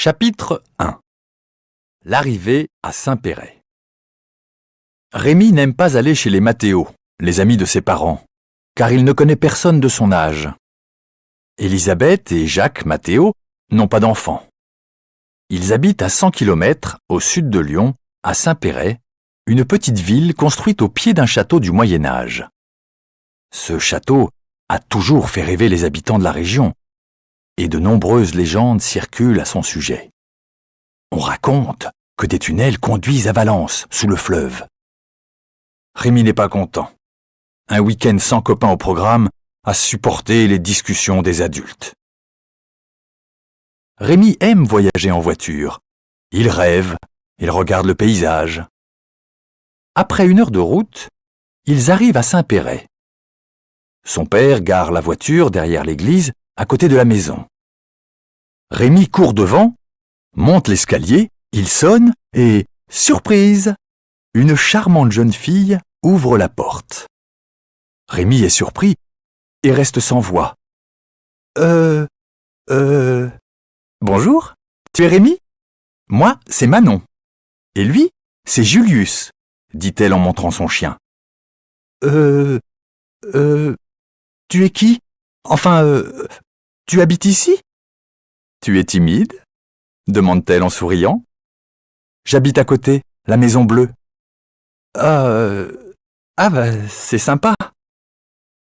Chapitre 1. L'arrivée à Saint-Péray. Rémi n'aime pas aller chez les Mathéo, les amis de ses parents, car il ne connaît personne de son âge. Élisabeth et Jacques Mathéo n'ont pas d'enfants. Ils habitent à 100 km au sud de Lyon, à Saint-Péray, une petite ville construite au pied d'un château du Moyen Âge. Ce château a toujours fait rêver les habitants de la région, et de nombreuses légendes circulent à son sujet. On raconte que des tunnels conduisent à Valence, sous le fleuve. Rémi n'est pas content. Un week-end sans copains au programme a supporté les discussions des adultes. Rémi aime voyager en voiture. Il rêve, il regarde le paysage. Après 1 heure de route, ils arrivent à Saint-Péray. Son père gare la voiture derrière l'église, à côté de la maison. Rémi court devant, monte l'escalier, il sonne et, surprise, une charmante jeune fille ouvre la porte. Rémi est surpris et reste sans voix. Bonjour, tu es Rémi ? Moi, c'est Manon. Et lui, c'est Julius, dit-elle en montrant son chien. Tu es qui ? Enfin, tu habites ici ? Tu es timide ? Demande-t-elle en souriant. J'habite à côté, la maison bleue. C'est sympa.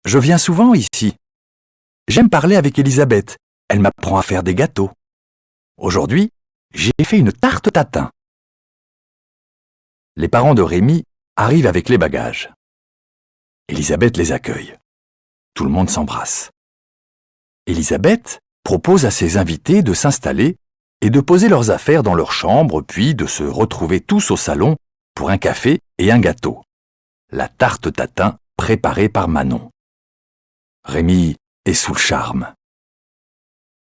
Je viens souvent ici. J'aime parler avec Élisabeth. Elle m'apprend à faire des gâteaux. Aujourd'hui, j'ai fait une tarte tatin. Les parents de Rémi arrivent avec les bagages. Élisabeth les accueille. Tout le monde s'embrasse. Élisabeth propose à ses invités de s'installer et de poser leurs affaires dans leur chambre, puis de se retrouver tous au salon pour un café et un gâteau. La tarte tatin préparée par Manon. Rémi est sous le charme.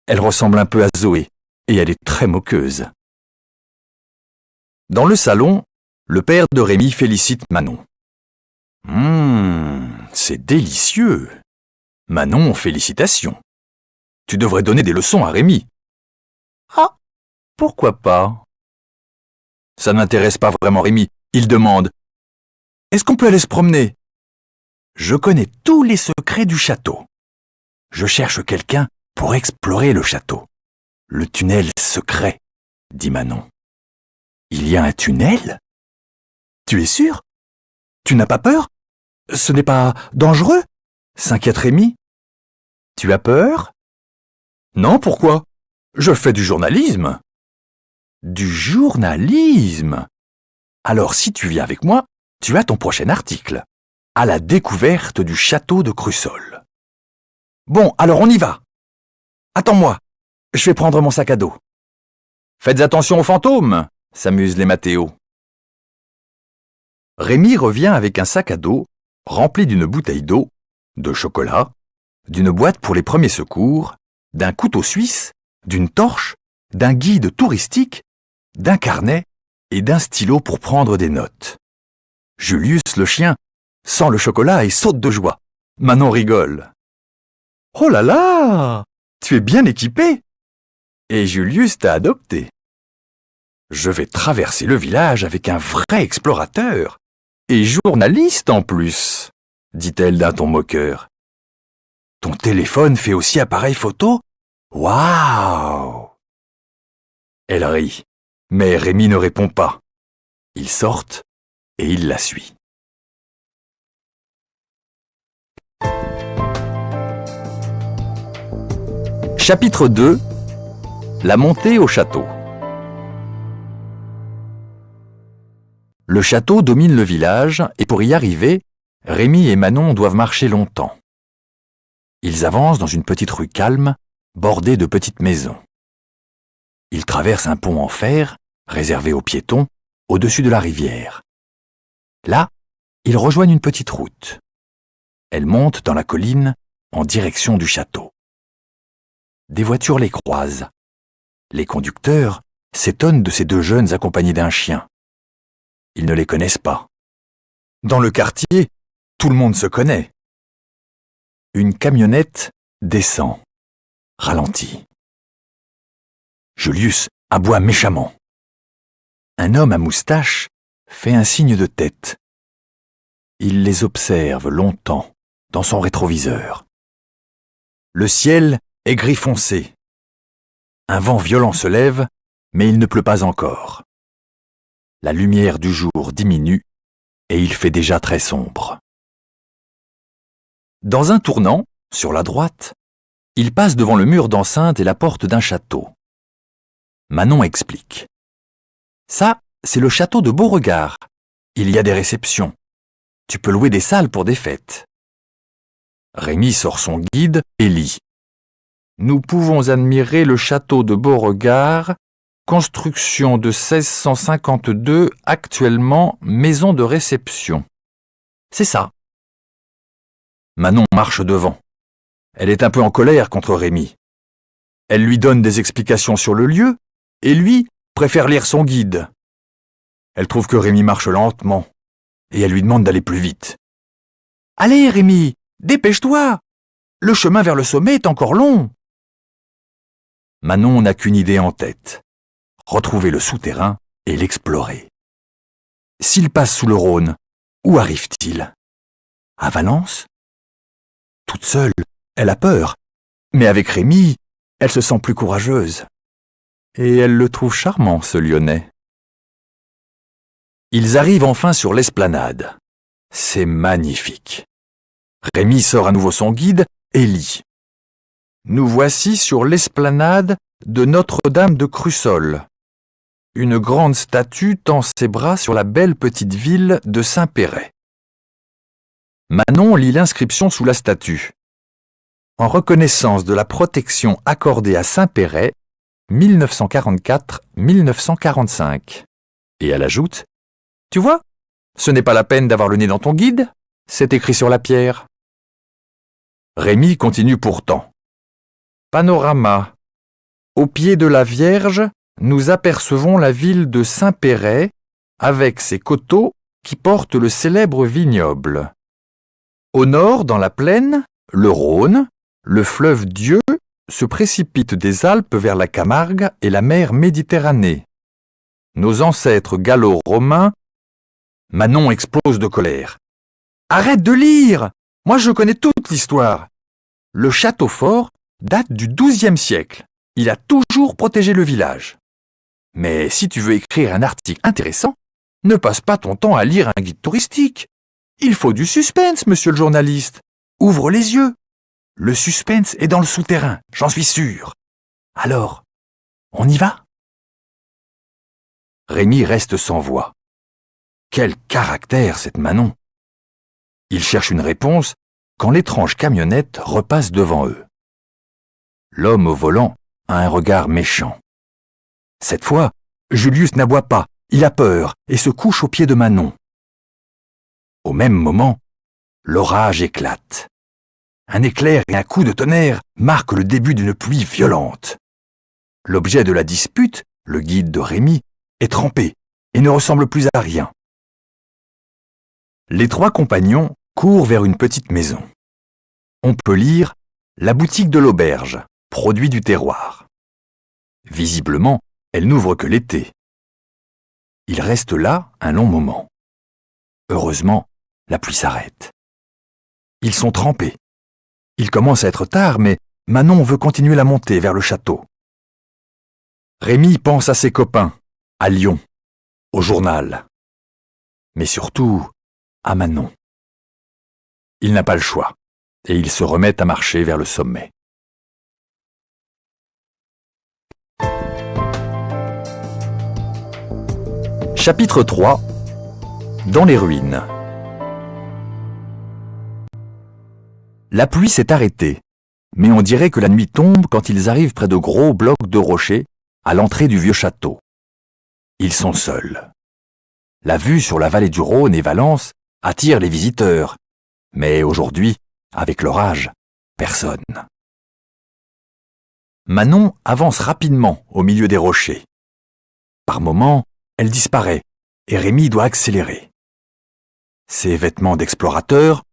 Elle ressemble un peu à Zoé et elle est très moqueuse. Dans le salon, le père de Rémi félicite Manon. C'est délicieux. Manon, félicitations. Tu devrais donner des leçons à Rémi. Ah, pourquoi pas ? Ça n'intéresse pas vraiment Rémi. Il demande « Est-ce qu'on peut aller se promener ? Je connais tous les secrets du château. Je cherche quelqu'un pour explorer le château. Le tunnel secret, dit Manon. Il y a un tunnel ? Tu es sûr ? Tu n'as pas peur ? Ce n'est pas dangereux ? S'inquiète Rémi. Tu as peur ? Non, pourquoi ? Je fais du journalisme. Du journalisme ? Alors si tu viens avec moi, tu as ton prochain article. À la découverte du château de Crussol. Bon, alors on y va. Attends-moi, je vais prendre mon sac à dos. Faites attention aux fantômes, s'amusent les Mathéo. Rémi revient avec un sac à dos rempli d'une bouteille d'eau, de chocolat, d'une boîte pour les premiers secours, d'un couteau suisse, d'une torche, d'un guide touristique, d'un carnet et d'un stylo pour prendre des notes. Julius, le chien, sent le chocolat et saute de joie. Manon rigole. « Oh là là ! Tu es bien équipé ! Et Julius t'a adopté. Je vais traverser le village avec un vrai explorateur. Et journaliste en plus, dit-elle d'un ton moqueur. Ton téléphone fait aussi appareil photo ? Waouh ! Elle rit, mais Rémi ne répond pas. Ils sortent et il la suit. Chapitre 2. La montée au château. Le château domine le village et pour y arriver, Rémi et Manon doivent marcher longtemps. Ils avancent dans une petite rue calme, bordée de petites maisons. Ils traversent un pont en fer, réservé aux piétons, au-dessus de la rivière. Là, ils rejoignent une petite route. Elle monte dans la colline en direction du château. Des voitures les croisent. Les conducteurs s'étonnent de ces deux jeunes accompagnés d'un chien. Ils ne les connaissent pas. Dans le quartier, tout le monde se connaît. Une camionnette descend, ralentit. Julius aboie méchamment. Un homme à moustache fait un signe de tête. Il les observe longtemps dans son rétroviseur. Le ciel est gris foncé. Un vent violent se lève, mais il ne pleut pas encore. La lumière du jour diminue et il fait déjà très sombre. Dans un tournant, sur la droite, il passe devant le mur d'enceinte et la porte d'un château. Manon explique. Ça, c'est le château de Beauregard. Il y a des réceptions. Tu peux louer des salles pour des fêtes. Rémi sort son guide et lit. Nous pouvons admirer le château de Beauregard, construction de 1652, actuellement maison de réception. C'est ça. Manon marche devant. Elle est un peu en colère contre Rémi. Elle lui donne des explications sur le lieu, et lui préfère lire son guide. Elle trouve que Rémi marche lentement, et elle lui demande d'aller plus vite. « Allez, Rémi, dépêche-toi! Le chemin vers le sommet est encore long. » Manon n'a qu'une idée en tête. Retrouver le souterrain et l'explorer. S'il passe sous le Rhône, où arrive-t-il? À Valence? Toute seule, elle a peur, mais avec Rémi, elle se sent plus courageuse. Et elle le trouve charmant, ce Lyonnais. Ils arrivent enfin sur l'esplanade. C'est magnifique. Rémi sort à nouveau son guide et lit. Nous voici sur l'esplanade de Notre-Dame de Crussol. Une grande statue tend ses bras sur la belle petite ville de Saint-Péray. Manon lit l'inscription sous la statue. En reconnaissance de la protection accordée à Saint-Péray, 1944-1945. Et elle ajoute, « Tu vois, ce n'est pas la peine d'avoir le nez dans ton guide, c'est écrit sur la pierre. » Rémi continue pourtant. Panorama. Au pied de la Vierge, nous apercevons la ville de Saint-Péray avec ses coteaux qui portent le célèbre vignoble. Au nord, dans la plaine, le Rhône, le fleuve Dieu, se précipite des Alpes vers la Camargue et la mer Méditerranée. Nos ancêtres gallo-romains... Manon explose de colère. « Arrête de lire! Moi je connais toute l'histoire. Le château fort date du XIIe siècle. Il a toujours protégé le village. Mais si tu veux écrire un article intéressant, ne passe pas ton temps à lire un guide touristique. Il faut du suspense, monsieur le journaliste. Ouvre les yeux. Le suspense est dans le souterrain, j'en suis sûr. Alors, on y va ?» Rémi reste sans voix. Quel caractère, cette Manon! Il cherche une réponse quand l'étrange camionnette repasse devant eux. L'homme au volant a un regard méchant. Cette fois, Julius n'aboie pas, il a peur et se couche aux pieds de Manon. Au même moment, l'orage éclate. Un éclair et un coup de tonnerre marquent le début d'une pluie violente. L'objet de la dispute, le guide de Rémi, est trempé et ne ressemble plus à rien. Les trois compagnons courent vers une petite maison. On peut lire « La boutique de l'auberge, produit du terroir ». Visiblement, elle n'ouvre que l'été. Ils restent là un long moment. Heureusement, la pluie s'arrête. Ils sont trempés. Il commence à être tard, mais Manon veut continuer la montée vers le château. Rémi pense à ses copains, à Lyon, au journal, mais surtout à Manon. Il n'a pas le choix, et il se remet à marcher vers le sommet. Chapitre 3. Dans les ruines. La pluie s'est arrêtée, mais on dirait que la nuit tombe quand ils arrivent près de gros blocs de rochers à l'entrée du vieux château. Ils sont seuls. La vue sur la vallée du Rhône et Valence attire les visiteurs, mais aujourd'hui, avec l'orage, personne. Manon avance rapidement au milieu des rochers. Par moments, elle disparaît et Rémi doit accélérer. Ses vêtements d'explorateur,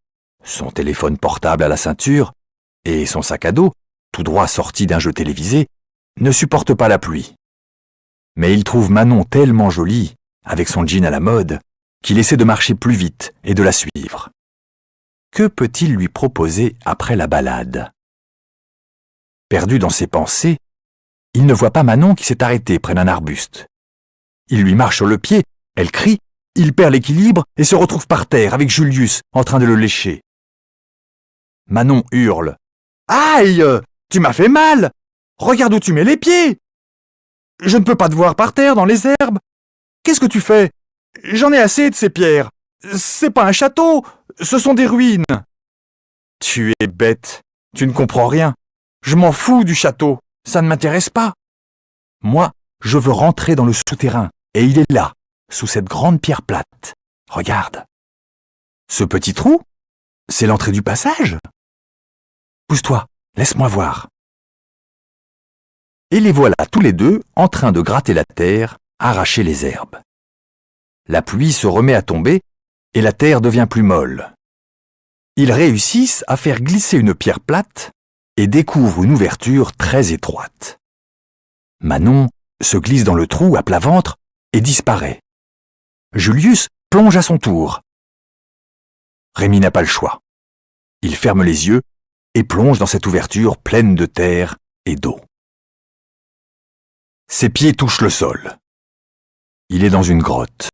son téléphone portable à la ceinture et son sac à dos, tout droit sorti d'un jeu télévisé, ne supportent pas la pluie. Mais il trouve Manon tellement jolie, avec son jean à la mode, qu'il essaie de marcher plus vite et de la suivre. Que peut-il lui proposer après la balade? Perdu dans ses pensées, il ne voit pas Manon qui s'est arrêtée près d'un arbuste. Il lui marche sur le pied, elle crie, il perd l'équilibre et se retrouve par terre avec Julius en train de le lécher. Manon hurle. « Aïe! Tu m'as fait mal! Regarde où tu mets les pieds! Je ne peux pas te voir par terre dans les herbes! Qu'est-ce que tu fais? J'en ai assez de ces pierres! C'est pas un château, ce sont des ruines! Tu es bête, tu ne comprends rien. Je m'en fous du château, ça ne m'intéresse pas. Moi, je veux rentrer dans le souterrain, et il est là, sous cette grande pierre plate. Regarde. Ce petit trou, c'est l'entrée du passage. Pousse-toi, laisse-moi voir. » Et les voilà tous les deux en train de gratter la terre, arracher les herbes. La pluie se remet à tomber et la terre devient plus molle. Ils réussissent à faire glisser une pierre plate et découvrent une ouverture très étroite. Manon se glisse dans le trou à plat ventre et disparaît. Julius plonge à son tour. Rémi n'a pas le choix. Il ferme les yeux et plonge dans cette ouverture pleine de terre et d'eau. Ses pieds touchent le sol. Il est dans une grotte.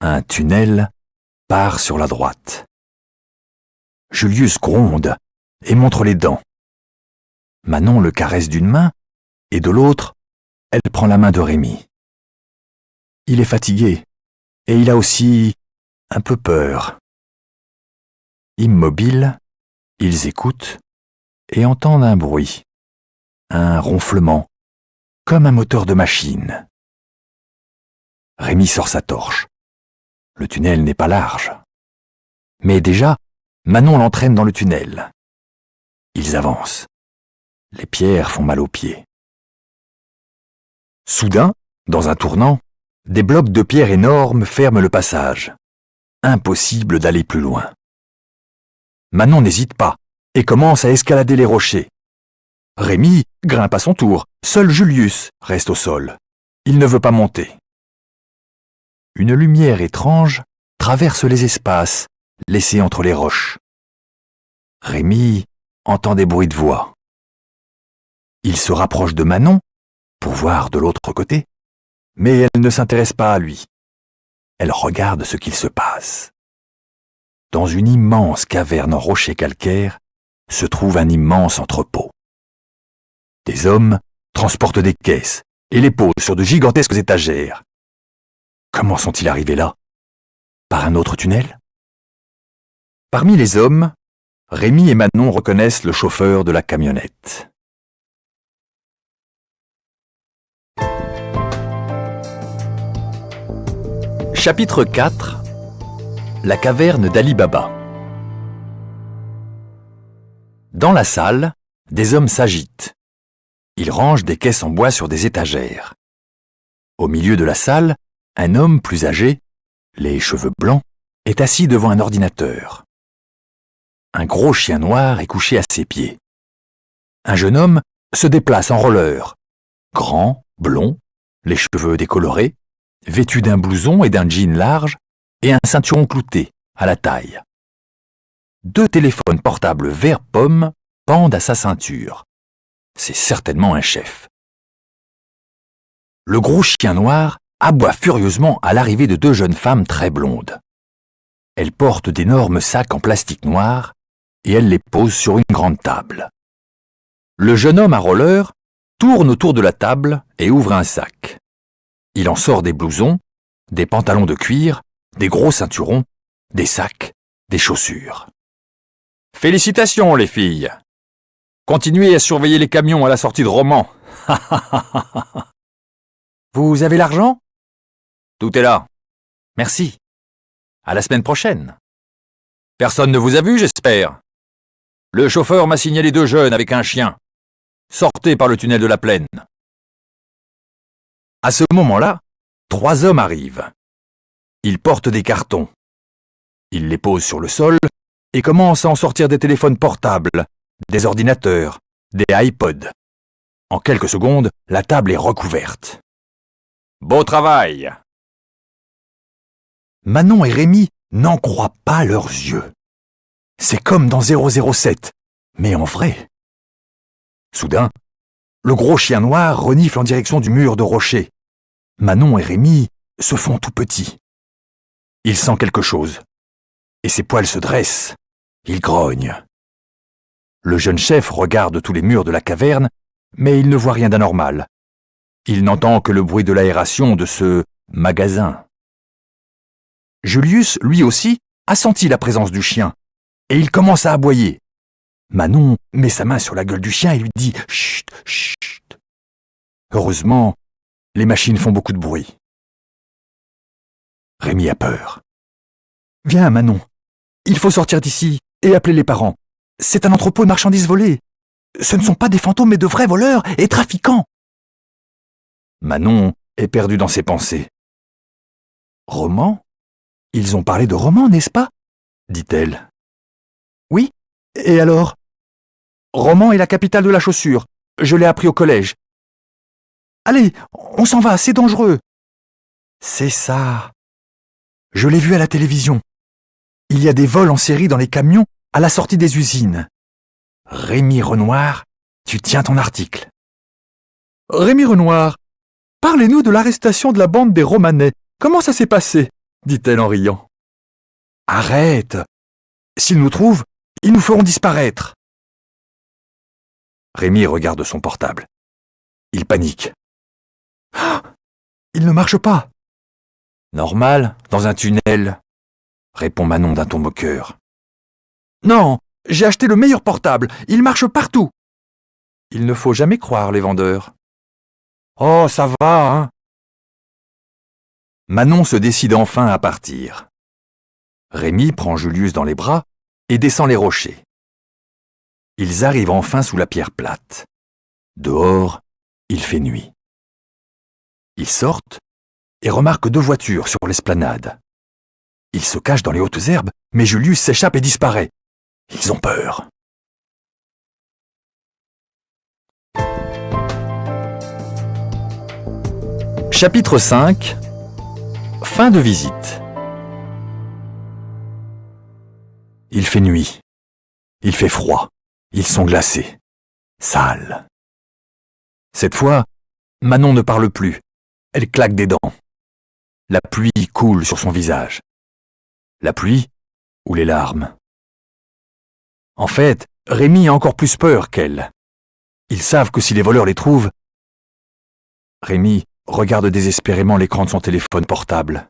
Un tunnel part sur la droite. Julius gronde et montre les dents. Manon le caresse d'une main et de l'autre, elle prend la main de Rémi. Il est fatigué et il a aussi un peu peur. Immobiles, ils écoutent et entendent un bruit, un ronflement, comme un moteur de machine. Rémi sort sa torche. Le tunnel n'est pas large. Mais déjà, Manon l'entraîne dans le tunnel. Ils avancent. Les pierres font mal aux pieds. Soudain, dans un tournant, des blocs de pierre énormes ferment le passage. Impossible d'aller plus loin. Manon n'hésite pas et commence à escalader les rochers. Rémi grimpe à son tour. Seul Julius reste au sol. Il ne veut pas monter. Une lumière étrange traverse les espaces laissés entre les roches. Rémi entend des bruits de voix. Il se rapproche de Manon pour voir de l'autre côté, mais elle ne s'intéresse pas à lui. Elle regarde ce qu'il se passe. Dans une immense caverne en rocher calcaire se trouve un immense entrepôt. Des hommes transportent des caisses et les posent sur de gigantesques étagères. Comment sont-ils arrivés là? Par un autre tunnel? Parmi les hommes, Rémi et Manon reconnaissent le chauffeur de la camionnette. Chapitre 4. La caverne d'Ali Baba. Dans la salle, des hommes s'agitent. Ils rangent des caisses en bois sur des étagères. Au milieu de la salle, un homme plus âgé, les cheveux blancs, est assis devant un ordinateur. Un gros chien noir est couché à ses pieds. Un jeune homme se déplace en roller, grand, blond, les cheveux décolorés, vêtu d'un blouson et d'un jean large et un ceinturon clouté à la taille. 2 téléphones portables vert pomme pendent à sa ceinture. C'est certainement un chef. Le gros chien noir aboie furieusement à l'arrivée de 2 jeunes femmes très blondes. Elles portent d'énormes sacs en plastique noir et elles les posent sur une grande table. Le jeune homme à roller tourne autour de la table et ouvre un sac. Il en sort des blousons, des pantalons de cuir, des gros ceinturons, des sacs, des chaussures. « Félicitations les filles! Continuez à surveiller les camions à la sortie de Romans. Vous avez l'argent? Tout est là. Merci. À la semaine prochaine. Personne ne vous a vu, j'espère. Le chauffeur m'a signalé 2 jeunes avec un chien. Sortez par le tunnel de la plaine. » À ce moment-là, 3 hommes arrivent. Ils portent des cartons. Ils les posent sur le sol et commencent à en sortir des téléphones portables, des ordinateurs, des iPods. En quelques secondes, la table est recouverte. Beau travail! Manon et Rémi n'en croient pas leurs yeux. C'est comme dans 007, mais en vrai. Soudain, le gros chien noir renifle en direction du mur de rocher. Manon et Rémi se font tout petits. Il sent quelque chose, et ses poils se dressent. Il grogne. Le jeune chef regarde tous les murs de la caverne, mais il ne voit rien d'anormal. Il n'entend que le bruit de l'aération de ce magasin. Julius, lui aussi, a senti la présence du chien, et il commence à aboyer. Manon met sa main sur la gueule du chien et lui dit « Chut, chut ». Heureusement, les machines font beaucoup de bruit. Rémi a peur. « Viens, Manon, il faut sortir d'ici et appeler les parents. C'est un entrepôt de marchandises volées. Ce ne sont pas des fantômes mais de vrais voleurs et trafiquants. » Manon est perdue dans ses pensées. « Roman ? Ils ont parlé de roman, n'est-ce pas ?» dit-elle. « Oui, et alors ? Roman est la capitale de la chaussure. Je l'ai appris au collège. »« Allez, on s'en va, c'est dangereux. » »« C'est ça. Je l'ai vu à la télévision. Il y a des vols en série dans les camions à la sortie des usines. Rémi Renoir, tu tiens ton article. »« Rémi Renoir, parlez-nous de l'arrestation de la bande des Romanais. Comment ça s'est passé ?» dit-elle en riant. « Arrête. S'ils nous trouvent, ils nous feront disparaître. » Rémi regarde son portable. Il panique. Ah, il ne marche pas. Normal, dans un tunnel, répond Manon d'un ton moqueur. Non, j'ai acheté le meilleur portable, il marche partout. Il ne faut jamais croire les vendeurs. Oh, ça va, hein. Manon se décide enfin à partir. Rémi prend Julius dans les bras et descend les rochers. Ils arrivent enfin sous la pierre plate. Dehors, il fait nuit. Ils sortent et remarquent 2 voitures sur l'esplanade. Ils se cachent dans les hautes herbes, mais Julius s'échappe et disparaît. Ils ont peur. Chapitre 5. Fin de visite. Il fait nuit. Il fait froid. Ils sont glacés. Sales. Cette fois, Manon ne parle plus. Elle claque des dents. La pluie coule sur son visage. La pluie ou les larmes. En fait, Rémi a encore plus peur qu'elle. Ils savent que si les voleurs les trouvent... Rémi regarde désespérément l'écran de son téléphone portable.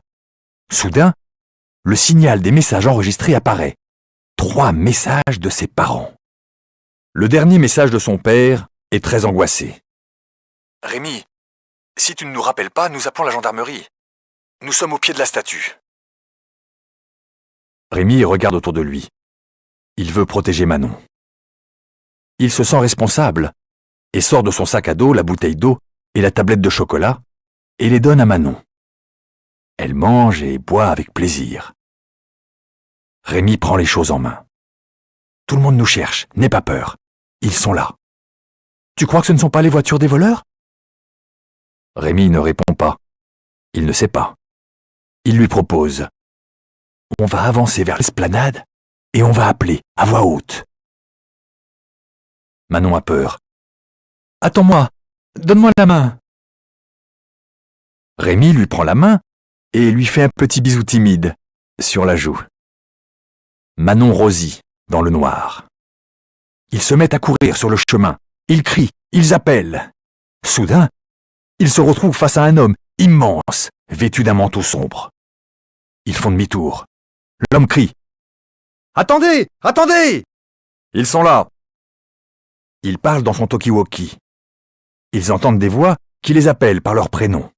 Soudain, le signal des messages enregistrés apparaît. 3 messages de ses parents. Le dernier message de son père est très angoissé. « Rémi, si tu ne nous rappelles pas, nous appelons la gendarmerie. Nous sommes au pied de la statue. » Rémi regarde autour de lui. Il veut protéger Manon. Il se sent responsable et sort de son sac à dos la bouteille d'eau et la tablette de chocolat et les donne à Manon. Elle mange et boit avec plaisir. Rémi prend les choses en main. « Tout le monde nous cherche, n'aie pas peur. Ils sont là. »« Tu crois que ce ne sont pas les voitures des voleurs ?» Rémi ne répond pas. Il ne sait pas. Il lui propose. « On va avancer vers l'esplanade et on va appeler à voix haute. » Manon a peur. « Attends-moi, donne-moi la main. » Rémi lui prend la main et lui fait un petit bisou timide sur la joue. Manon rosit dans le noir. Ils se mettent à courir sur le chemin. Ils crient, ils appellent. Soudain, ils se retrouvent face à un homme immense, vêtu d'un manteau sombre. Ils font demi-tour. L'homme crie. « Attendez, attendez !» Ils sont là. Ils parlent dans son talkie-walkie. Ils entendent des voix qui les appellent par leur prénom.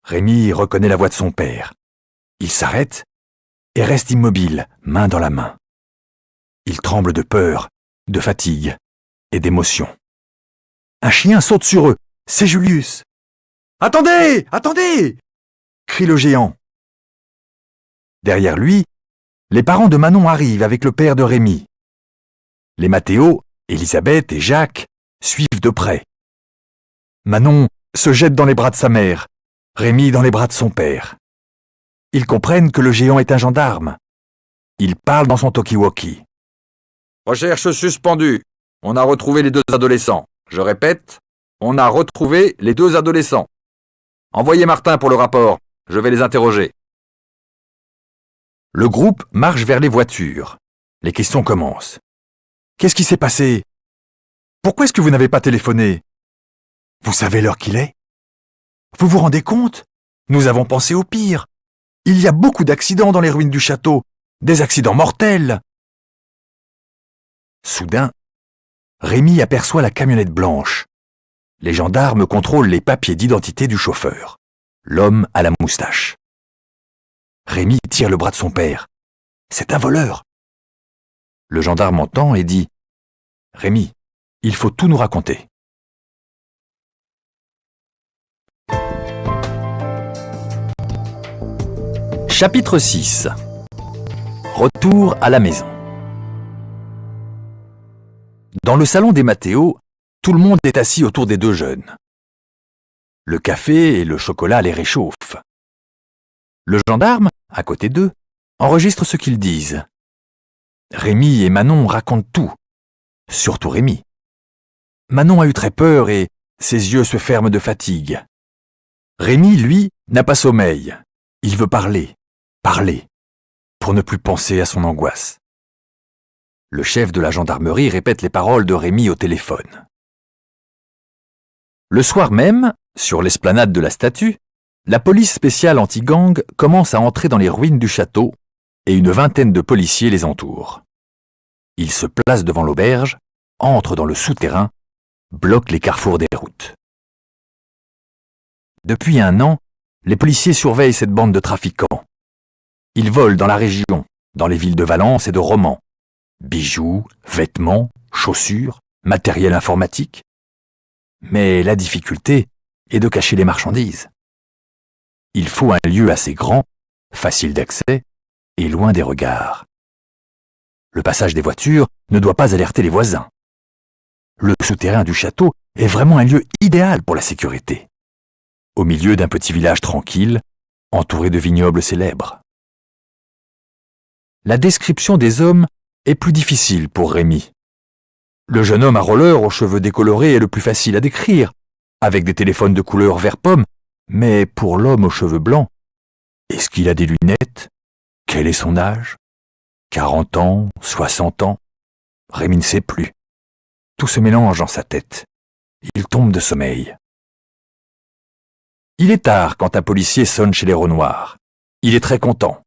Rémi reconnaît la voix de son père. Il s'arrête et reste immobile, main dans la main. Il tremble de peur, de fatigue et d'émotion. Un chien saute sur eux. C'est Julius. « Attendez, attendez !» crie le géant. Derrière lui, les parents de Manon arrivent avec le père de Rémi. Les Mathéo, Elisabeth et Jacques suivent de près. Manon se jette dans les bras de sa mère, Rémi dans les bras de son père. Ils comprennent que le géant est un gendarme. Il parle dans son talkie-walkie. Recherche suspendue. On a retrouvé les 2 adolescents. Je répète, on a retrouvé les 2 adolescents. Envoyez Martin pour le rapport. Je vais les interroger. Le groupe marche vers les voitures. Les questions commencent. Qu'est-ce qui s'est passé? Pourquoi est-ce que vous n'avez pas téléphoné? Vous savez l'heure qu'il est? Vous vous rendez compte? Nous avons pensé au pire. Il y a beaucoup d'accidents dans les ruines du château, des accidents mortels. Soudain, Rémi aperçoit la camionnette blanche. Les gendarmes contrôlent les papiers d'identité du chauffeur, l'homme à la moustache. Rémi tire le bras de son père. C'est un voleur. Le gendarme entend et dit « Rémi, il faut tout nous raconter. » Chapitre 6. Retour à la maison. Dans le salon des Mathéo, tout le monde est assis autour des 2 jeunes. Le café et le chocolat les réchauffent. Le gendarme, à côté d'eux, enregistre ce qu'ils disent. Rémi et Manon racontent tout, surtout Rémi. Manon a eu très peur et ses yeux se ferment de fatigue. Rémi, lui, n'a pas sommeil. Il veut parler, pour ne plus penser à son angoisse. Le chef de la gendarmerie répète les paroles de Rémi au téléphone. Le soir même, sur l'esplanade de la statue, la police spéciale anti-gang commence à entrer dans les ruines du château et une vingtaine de policiers les entourent. Ils se placent devant l'auberge, entrent dans le souterrain, bloquent les carrefours des routes. Depuis 1 an, les policiers surveillent cette bande de trafiquants. Ils volent dans la région, dans les villes de Valence et de Romans. Bijoux, vêtements, chaussures, matériel informatique. Mais la difficulté est de cacher les marchandises. Il faut un lieu assez grand, facile d'accès et loin des regards. Le passage des voitures ne doit pas alerter les voisins. Le souterrain du château est vraiment un lieu idéal pour la sécurité. Au milieu d'un petit village tranquille, entouré de vignobles célèbres. La description des hommes est plus difficile pour Rémi. Le jeune homme à roller aux cheveux décolorés est le plus facile à décrire, avec des téléphones de couleur vert pomme, mais pour l'homme aux cheveux blancs, est-ce qu'il a des lunettes? Quel est son âge? 40 ans, 60 ans? Rémi ne sait plus. Tout se mélange dans sa tête. Il tombe de sommeil. Il est tard quand un policier sonne chez les Renoirs. Il est très content.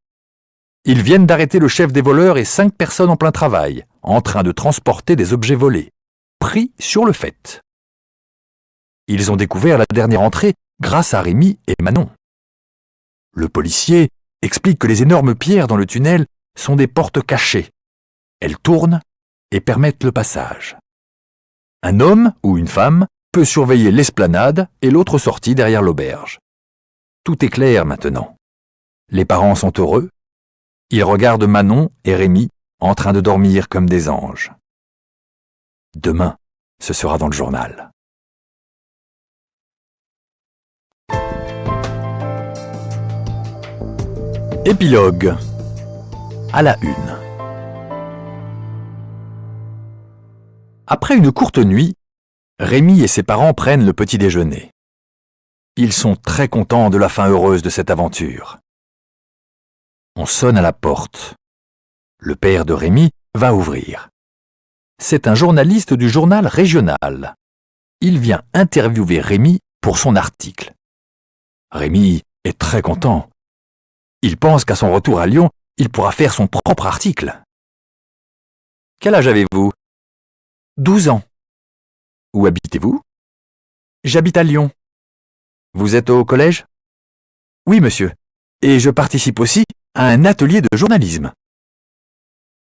Ils viennent d'arrêter le chef des voleurs et 5 personnes en plein travail, en train de transporter des objets volés, pris sur le fait. Ils ont découvert la dernière entrée grâce à Rémi et Manon. Le policier explique que les énormes pierres dans le tunnel sont des portes cachées. Elles tournent et permettent le passage. Un homme ou une femme peut surveiller l'esplanade et l'autre sortie derrière l'auberge. Tout est clair maintenant. Les parents sont heureux. Ils regardent Manon et Rémi en train de dormir comme des anges. Demain, ce sera dans le journal. Épilogue. À la une. Après une courte nuit, Rémi et ses parents prennent le petit déjeuner. Ils sont très contents de la fin heureuse de cette aventure. On sonne à la porte. Le père de Rémi va ouvrir. C'est un journaliste du journal régional. Il vient interviewer Rémi pour son article. Rémi est très content. Il pense qu'à son retour à Lyon, il pourra faire son propre article. Quel âge avez-vous? 12 ans. Où habitez-vous? J'habite à Lyon. Vous êtes au collège? Oui, monsieur. Et je participe aussi à un atelier de journalisme.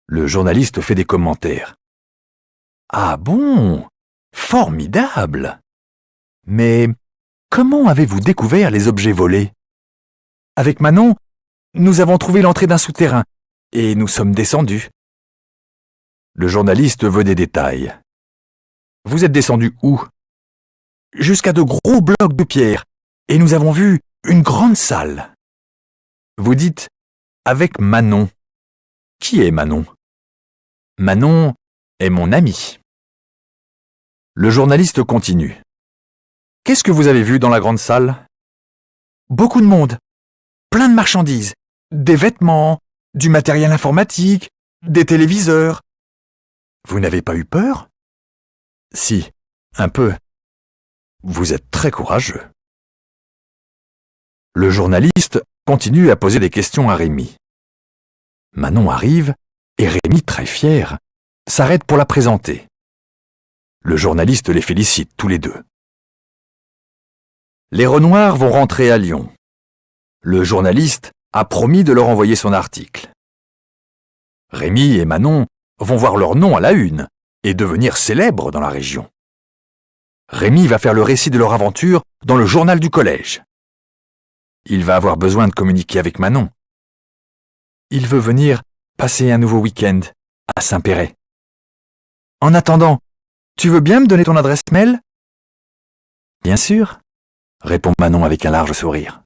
Le journaliste fait des commentaires. Ah bon? Formidable! Mais comment avez-vous découvert les objets volés? Avec Manon, nous avons trouvé l'entrée d'un souterrain et nous sommes descendus. Le journaliste veut des détails. Vous êtes descendu où? jusqu'à de gros blocs de pierre, et nous avons vu une grande salle. Vous dites « avec Manon ». Qui est Manon? Manon est mon ami. Le journaliste continue. Qu'est-ce que vous avez vu dans la grande salle? Beaucoup de monde, plein de marchandises, des vêtements, du matériel informatique, des téléviseurs. Vous n'avez pas eu peur? Si, un peu. Vous êtes très courageux. Le journaliste continue à poser des questions à Rémi. Manon arrive et Rémi, très fier, s'arrête pour la présenter. Le journaliste les félicite tous les deux. Les Renoirs vont rentrer à Lyon. Le journaliste a promis de leur envoyer son article. Rémi et Manon vont voir leur nom à la une et devenir célèbres dans la région. Rémi va faire le récit de leur aventure dans le journal du collège. Il va avoir besoin de communiquer avec Manon. Il veut venir passer un nouveau week-end à Saint-Péray. En attendant, tu veux bien me donner ton adresse mail? Bien sûr, répond Manon avec un large sourire.